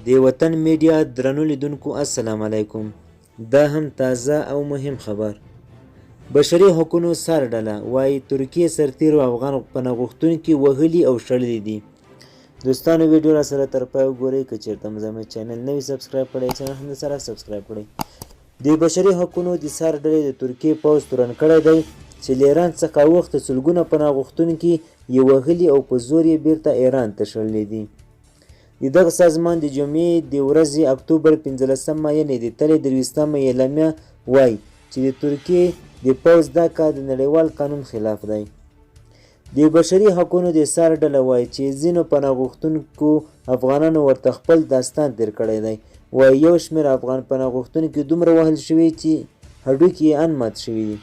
د وطن میډیا درنو لیدونکو السلام علیکم. دا هم تازه او مهم خبر. بشري حقوقو سر ډله وایي ترکیې سرتیرو افغان پناه غوښتونکي وهلي او شړلي دي. دوستانو ویډیو را سره تر پای وګورئ. که چېرته مو زموږ چینل نوي سبسکرایب کړی چینل هم سره سبسکرایب کړئ. د بشري حقوقو د سر ډلې د ترکیې پوځ تورن کړی دی چې له ایران څخه اوښته سلګونه پناه غوښتونکي یې وهلي او په زور یې بیرته ایران ته شړلي دي. د دغه سازمان د جمعې د ورځې اکتوبر 15 یعنې د تلې 23 اعلامیه وایي چې د ترکیې د پوځ دا کار د نړیوال قانون خلاف دی. د بشري حقوقو د سر ډله وایي چې ځینو پناه غوښتونکو افغانانو ورته خپل داستان تیر کړی دی. وایي یو شمېر افغان پناه غوښتونکي دومره وهل شوي چې هډوکي یې ان مات شوي دي.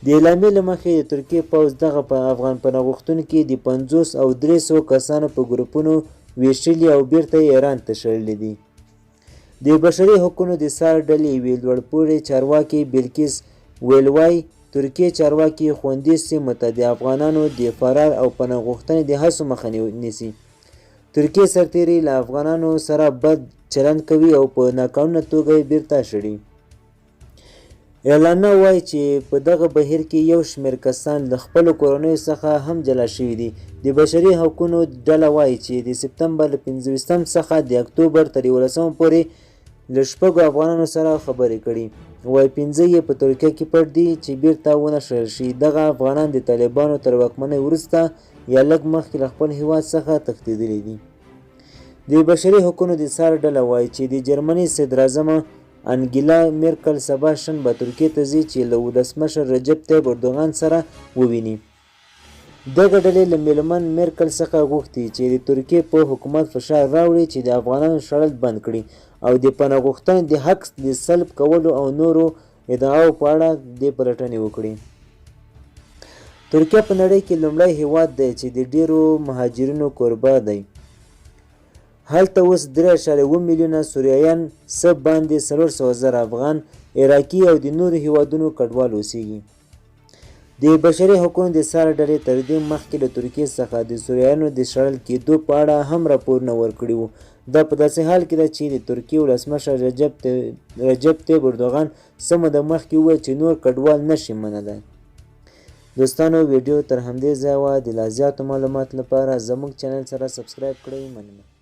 د اعلامیې له مخې د ترکیې پوځ دغه افغان پناه غوښتونکي د 50 او 300 کسانو په ګروپونو ویشلي او بیرته یې ایران ته شړلي دي. د بشري حقوقو د سر ډلې یوې لوړپوړې چارواکي بلقیس ویل وایي ترکیې چارواکي خوندي سیمو ته د افغانانو د فرار او پناه غوښتنې د هڅو مخه نیسي. ترکیې سرتیري له افغانانو سره بد چلند کوي او په ناقانونه توګه یې بیرته شړي. اعلامیه وایي چې په دغه بهیر کې یو شمېر کسان له خپلو کورنیو څخه هم جلا شوي دي. د بشري حقوقو ډله وایي چې د سپتمبر له 15 څخه د اکتوبر تر 11 پورې له 6 افغانانو سره خبرې کړي. وایي 5 یې په ترکیه کې پټ دي چې بیرته ونه شړل شي. دغه افغانان د طالبانو تر واکمنۍ وروسته یا لږ مخکې له خپل هیواد څخه تښتېدلي دي. د بشري حقوقو د سر ډله وایي چې د جرمني صدراعظمه انګیلا میرکل سبا شنبه ترکیې ته ځي چې له ولسمشر رجب طیب اردوغان سره وویني. دغه ډلې له میرمن میرکل څخه غوښتي چې د ترکیې په حکومت فشار راوړي چې د افغانانو شړل بند کړي او د پناه غوښتنې د حق د سلب کولو او نورو ادعاو په اړه د پلټنې وکړي. ترکیه په نړۍ کې لومړی هیواد دی چې د ډیرو مهاجرینو کوربه دی. هلته اوس 3.7 میلیونه سوریایان څه باندې 400,000 افغان، عراقي او د نورو هیوادونو کډوال اوسېږي. د بشري حقوقو د سر ډلې تر دې مخکې له ترکیې څخه د سوریایانو د شړل کېدو په اړه هم راپورونه ورکړي وو. دا په داسې حال کې ده چې د ترکیې ولسمشر رجب طیب اردوغان څه موده مخکې وویل چې نور کډوال نشي منلی. دوستانو ویډیو تر همدې ځایه وه. د لا زیاتو معلوماتو لپاره زموږ چینل سره سبسکرایب کړئ. مننه.